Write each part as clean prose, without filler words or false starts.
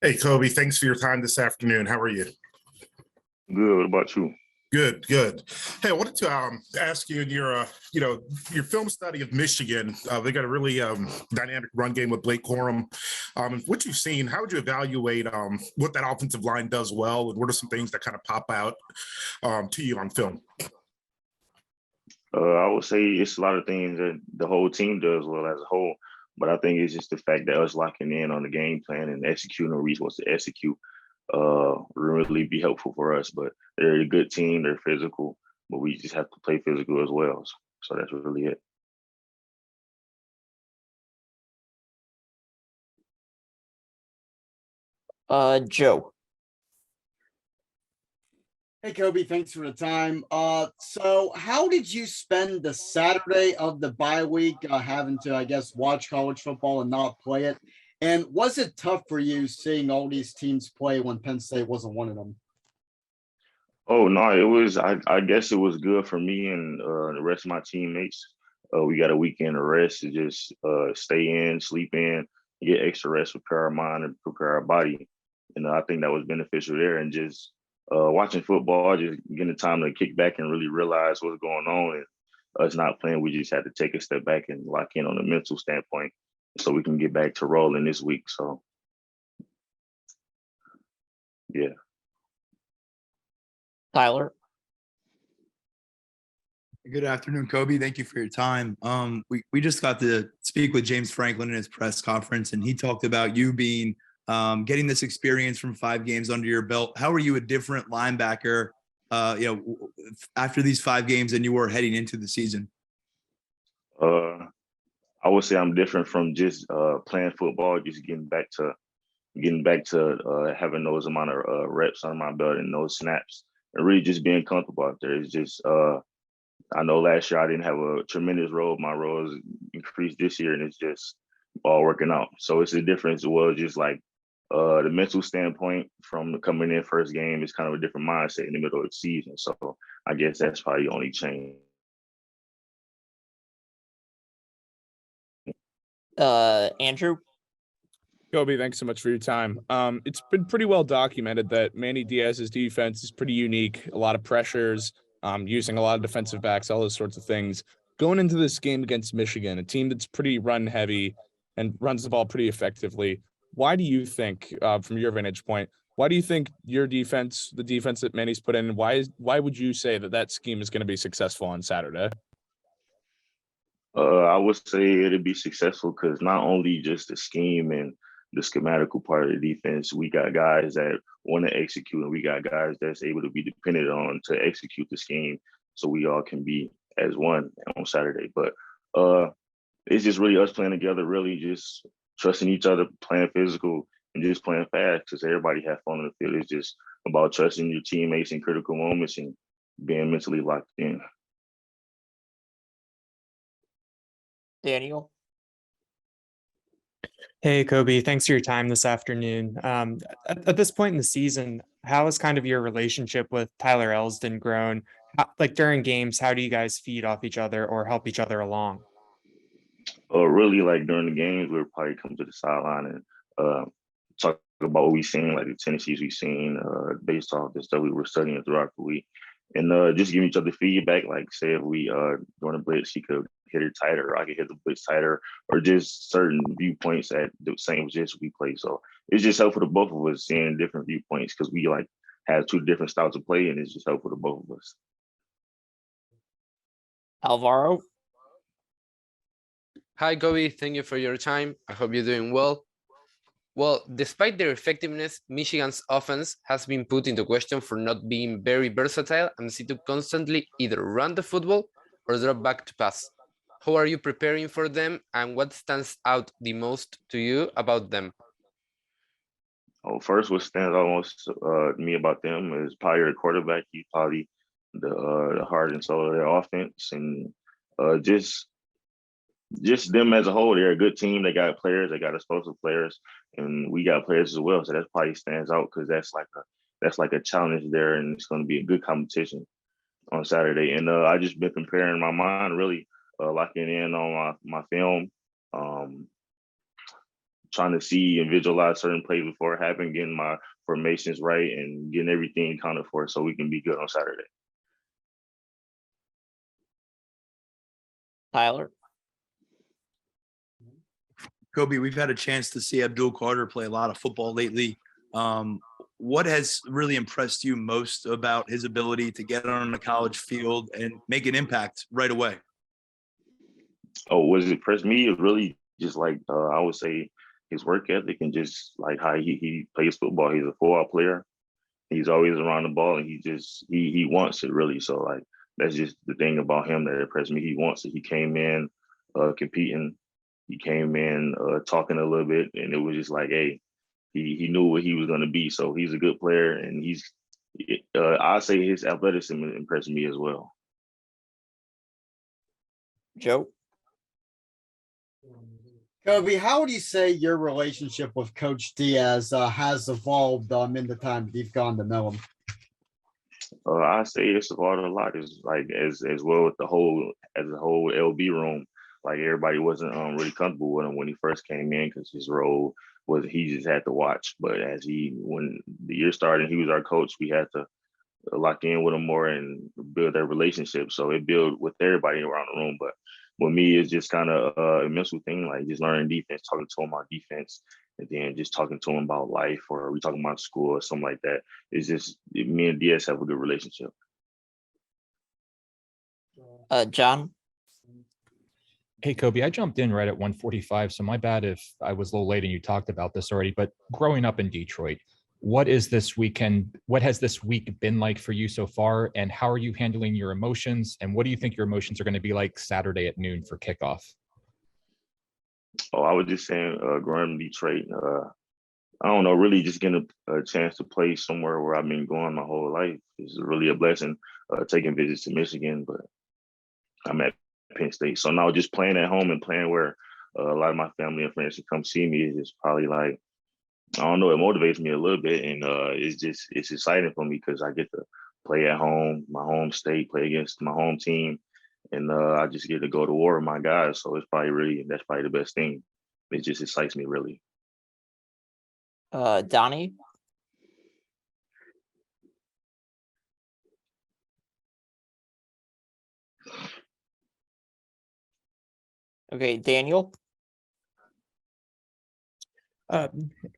Hey, Kobe, thanks for your time this afternoon. How are you? Good. What about you? Good, good. Hey, I wanted to ask you in your, your film study of Michigan. They got a really dynamic run game with Blake Corum. What you've seen, how would you evaluate what that offensive line does well, and what are some things that kind of pop out to you on film? I would say it's a lot of things that the whole team does well as a whole, but I think it's just the fact that us locking in on the game plan and executing what we're supposed to execute will really be helpful for us. But they're a good team, they're physical, but we just have to play physical as well. So that's really it. Joe. Hey, Kobe, thanks for the time. So how did you spend the Saturday of the bye week having to, I guess, watch college football and not play it? And was it tough for you seeing all these teams play when Penn State wasn't one of them? Oh no, it was. I guess it was good for me and the rest of my teammates. We got a weekend of rest to just stay in, sleep in, get extra rest, prepare our mind, and prepare our body. And I think that was beneficial there. And just watching football, just getting the time to kick back and really realize what's going on. And us not playing, we just had to take a step back and lock in on the mental standpoint so we can get back to rolling this week. So, yeah. Tyler. Good afternoon, Kobe. Thank you for your time. We just got to speak with James Franklin in his press conference, and he talked about you being getting this experience from 5 games under your belt. How are you a different linebacker, after these 5 games than you were heading into the season? I would say I'm different from just playing football, just getting back to having those amount of reps under my belt and those snaps, and really just being comfortable out there. It's just I know last year I didn't have a tremendous role. My role has increased this year, and it's just all working out. So it's a difference. Well, just like the mental standpoint from coming in first game is kind of a different mindset in the middle of the season. So I guess that's probably the only change. Andrew. Kobe, thanks so much for your time. It's been pretty well documented that Manny Diaz's defense is pretty unique. A lot of pressures, using a lot of defensive backs, all those sorts of things. Going into this game against Michigan, a team that's pretty run heavy and runs the ball pretty effectively, why do you think, from your vantage point, why do you think your defense, the defense that Manny's put in, why would you say that scheme is going to be successful on Saturday? I would say it'd be successful because not only just the scheme and the schematical part of the defense, we got guys that want to execute, and we got guys that's able to be dependent on to execute the scheme, so we all can be as one on Saturday. But it's just really us playing together, really just trusting each other, playing physical, and just playing fast because everybody have fun on the field. It's just about trusting your teammates in critical moments and being mentally locked in. Daniel. Hey, Kobe, thanks for your time this afternoon. At this point in the season, how has kind of your relationship with Tyler Elsden grown? Like during games, how do you guys feed off each other or help each other along? Really, like during the games, we'll probably come to the sideline and talk about what we've seen, like the tendencies we've seen based off the stuff we were studying throughout the week. And just giving each other feedback, like say if we during a blitz, he could hit it tighter, or I could hit the blitz tighter, or just certain viewpoints at the same position we play. So it's just helpful to both of us seeing different viewpoints because we like have 2 different styles of play, and it's just helpful to both of us. Alvaro. Hi, Kobe. Thank you for your time. I hope you're doing well. Well, despite their effectiveness, Michigan's offense has been put into question for not being very versatile and seem to constantly either run the football or drop back to pass. How are you preparing for them, and what stands out the most to you about them? Oh, first, what stands out most to me about them is probably their quarterback. He's probably the heart and soul of their offense, and just them as a whole. They're a good team. They got players. They got explosive players, and we got players as well. So that probably stands out because that's like a challenge there, and it's going to be a good competition on Saturday. And I just been preparing my mind, really locking in on my film, trying to see and visualize certain plays before it happened, getting my formations right, and getting everything accounted for so we can be good on Saturday. Tyler. Kobe, we've had a chance to see Abdul Carter play a lot of football lately. What has really impressed you most about his ability to get on the college field and make an impact right away? Oh, what impressed me is really just like I would say his work ethic and just like how he plays football. He's a football player. He's always around the ball, and he wants it really. So like that's just the thing about him that impressed me. He wants it. He came in competing. He came in talking a little bit, and it was just like, hey, he knew what he was going to be. So he's a good player, and I say his athleticism impressed me as well. Joe. Kobe, how would you say your relationship with Coach Diaz has evolved in the time that you've gone to know him? I say it's evolved a lot. It's like as well with the whole LB room. Like everybody wasn't really comfortable with him when he first came in because his role was he just had to watch. But when the year started, he was our coach. We had to lock in with him more and build that relationship. So it built with everybody around the room. But with me, it's just kind of a mental thing, like just learning defense, talking to him about defense, and then just talking to him about life, or we talking about school or something like that. It's just me and Diaz have a good relationship. John. Hey, Kobe, I jumped in right at 1:45, so my bad if I was a little late and you talked about this already, but growing up in Detroit, what has this week been like for you so far, and how are you handling your emotions, and what do you think your emotions are going to be like Saturday at noon for kickoff? Oh, I was just saying, growing up in Detroit, I don't know, really just getting a chance to play somewhere where I've been going my whole life is really a blessing. Taking visits to Michigan, but I'm at Penn State. So now just playing at home and playing where a lot of my family and friends can come see me is just probably like, I don't know, it motivates me a little bit. And it's exciting for me because I get to play at home, my home state, play against my home team. And I just get to go to war with my guys. So that's probably the best thing. It just excites me really. Donnie. Okay, Daniel.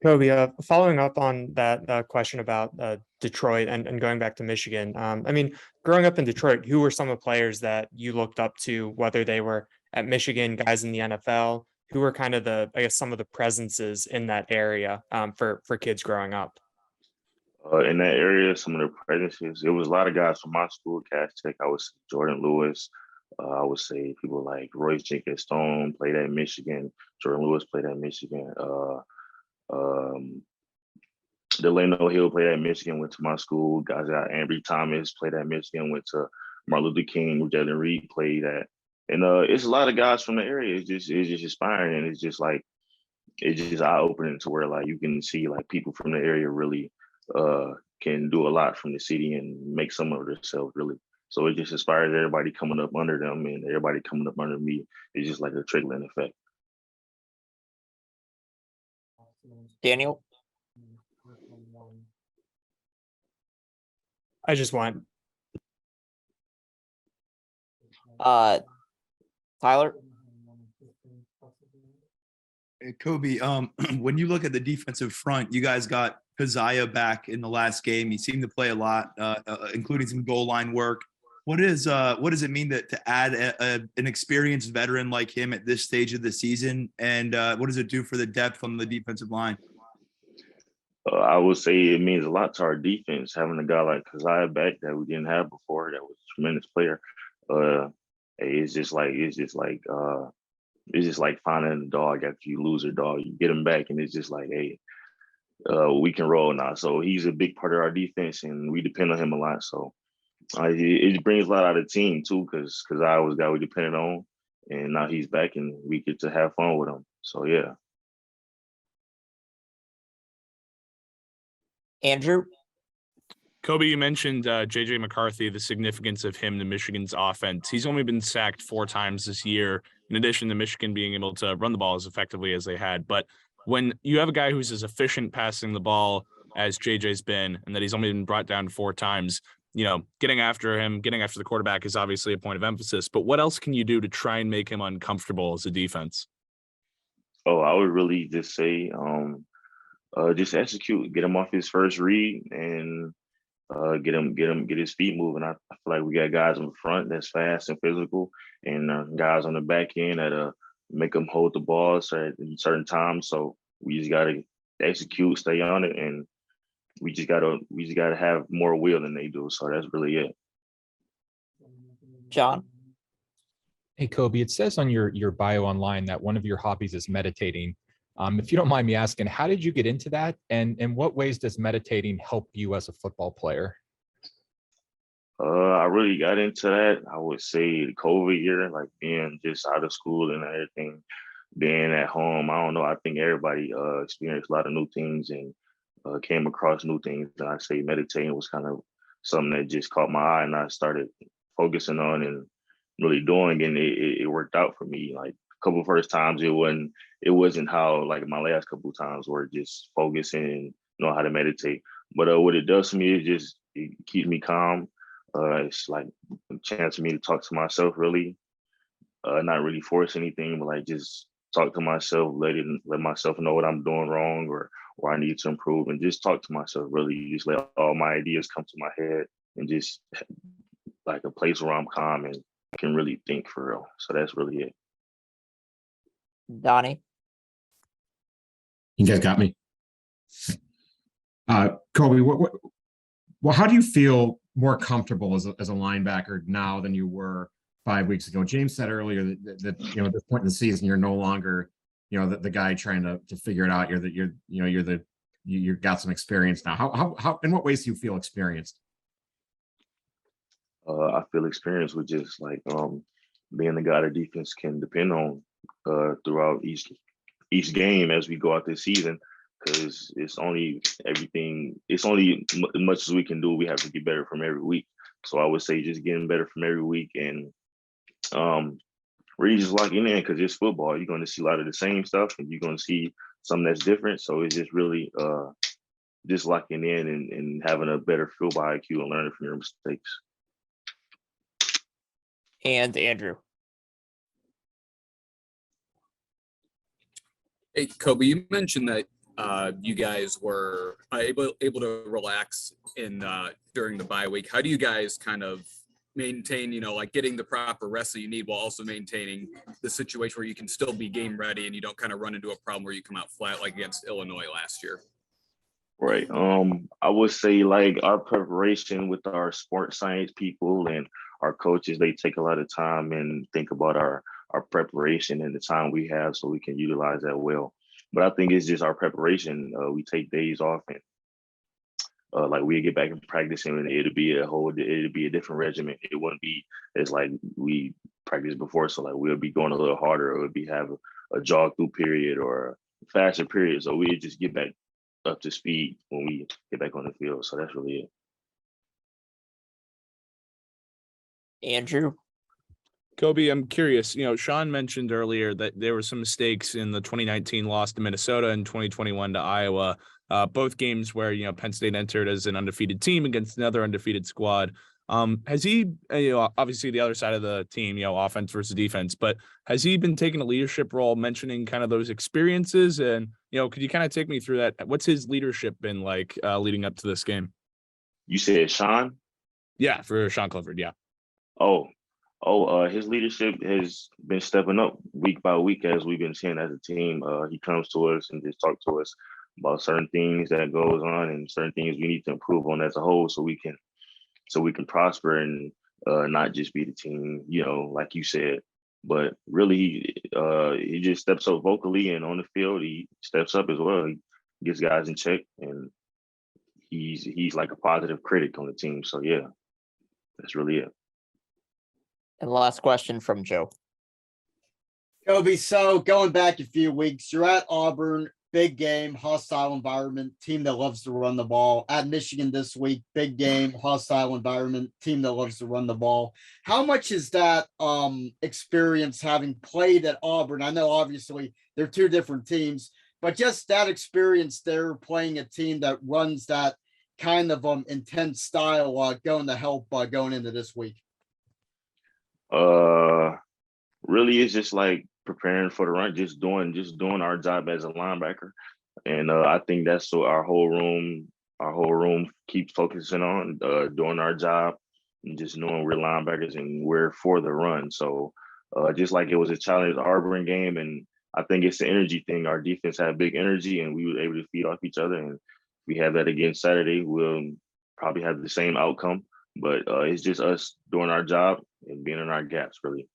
Kobe, following up on that question about Detroit and going back to Michigan. I mean, growing up in Detroit, who were some of the players that you looked up to, whether they were at Michigan, guys in the NFL? Who were kind of some of the presences in that area for kids growing up? In that area, some of the presences, it was a lot of guys from my school, Cass Tech. I would say Jordan Lewis. I would say people like Royce Jenkins Stone played at Michigan. Jordan Lewis played at Michigan. Delano Hill played at Michigan, went to my school. Guys like Ambry Thomas played at Michigan, went to Martin Luther King, where Jalen Reed played at. And it's a lot of guys from the area. It's just inspiring, and it's just eye-opening to where like you can see like people from the area really can do a lot from the city and make some of themselves really. So it just inspires everybody coming up under them and everybody coming up under me. It's just like a trickling effect. Daniel. I just want Tyler. Hey, Kobe, when you look at the defensive front, you guys got Keziah back in the last game. He seemed to play a lot, including some goal line work. What does it mean to add an experienced veteran like him at this stage of the season? And what does it do for the depth on the defensive line? I would say it means a lot to our defense, having a guy like Keziah back that we didn't have before. That was a tremendous player. It's just like finding a dog after you lose a dog. You get him back, and it's just like, hey, we can roll now. So he's a big part of our defense, and we depend on him a lot. So it brings a lot out of the team too, because I was a guy we depended on, and now he's back, and we get to have fun with him. So yeah. Andrew. Kobe, you mentioned JJ McCarthy, the significance of him to Michigan's offense. He's only been sacked 4 times this year, in addition to Michigan being able to run the ball as effectively as they had. But when you have a guy who's as efficient passing the ball as JJ's been, and that he's only been brought down 4 times, getting after him, getting after the quarterback is obviously a point of emphasis, but what else can you do to try and make him uncomfortable as a defense? Oh, I would really just say, just execute, get him off his first read and get his feet moving. I feel like we got guys in the front that's fast and physical, and guys on the back end that make them hold the ball at certain times. So we just gotta execute, stay on it, and we just gotta have more will than they do. So that's really it. John. Hey, Kobe, it says on your bio online that one of your hobbies is meditating. If you don't mind me asking, how did you get into that? And in what ways does meditating help you as a football player? I really got into that, I would say, the COVID year, like being just out of school and everything, being at home. I don't know. I think everybody experienced a lot of new things and came across new things. And I say meditating was kind of something that just caught my eye, and I started focusing on and really doing, and it worked out for me. Like a couple of first times, it wasn't how like my last couple of times were just focusing and know how to meditate. But what it does for me is it keeps me calm. It's like a chance for me to talk to myself, really, not really force anything, but like just talk to myself, let myself know what I'm doing wrong or where I need to improve, and just talk to myself. Really, just let all my ideas come to my head, and just like a place where I'm calm and can really think for real. So that's really it. Donnie. You guys got me. Kobe, how do you feel more comfortable as a linebacker now than you were 5 weeks ago? James said earlier that at this point in the season, you're no longer, the guy trying to figure it out. You've got some experience now. How in what ways do you feel experienced? I feel experienced with just like being the guy the defense can depend on throughout each game as we go out this season, because it's only as much as we can do. We have to get better from every week. So I would say just getting better from every week and really just locking in, because it's football. You're going to see a lot of the same stuff and you're going to see something that's different. So it's just really just locking in and having a better field by IQ and learning from your mistakes. And Andrew. Hey, Kobe, you mentioned that you guys were able to relax during the bye week. How do you guys kind of maintain, like getting the proper rest that you need while also maintaining the situation where you can still be game ready and you don't kind of run into a problem where you come out flat like against Illinois last year? Right. I would say like our preparation with our sports science people and our coaches, they take a lot of time and think about our preparation and the time we have so we can utilize that well. But I think it's just our preparation. We take days off and like we get back in practice and it'll be a different regimen. It wouldn't be as like we practiced before. So like we'll be going a little harder, or we'll have a jog through period or a faster period. So we just get back up to speed when we get back on the field. So that's really it. Andrew. Kobe, I'm curious, Sean mentioned earlier that there were some mistakes in the 2019 loss to Minnesota and 2021 to Iowa, both games where, Penn State entered as an undefeated team against another undefeated squad. Has he, obviously the other side of the team, offense versus defense, but has he been taking a leadership role, mentioning kind of those experiences? And, could you kind of take me through that? What's his leadership been like leading up to this game? You said Sean? Yeah, for Sean Clifford, yeah. His leadership has been stepping up week by week as we've been seeing as a team. He comes to us and just talks to us about certain things that goes on and certain things we need to improve on as a whole, so we can prosper and not just be the team, like you said. But really, he just steps up vocally, and on the field, he steps up as well. He gets guys in check, and he's like a positive critic on the team. So yeah, that's really it. And last question from Joe. Kobe, so going back a few weeks, you're at Auburn, big game, hostile environment, team that loves to run the ball. At Michigan this week, big game, hostile environment, team that loves to run the ball. How much is that experience having played at Auburn? I know obviously they're two different teams. but just that experience there playing a team that runs that kind of intense style going to help going into this week. Really, it's just like preparing for the run, just doing our job as a linebacker, and I think that's what our whole room keeps focusing on, doing our job and just knowing we're linebackers and we're for the run. So just like it was a challenge, the Auburn game, and I think it's the energy thing. Our defense had big energy, and we were able to feed off each other. And if we have that again Saturday, we'll probably have the same outcome. But it's just us doing our job and being in our gaps, really.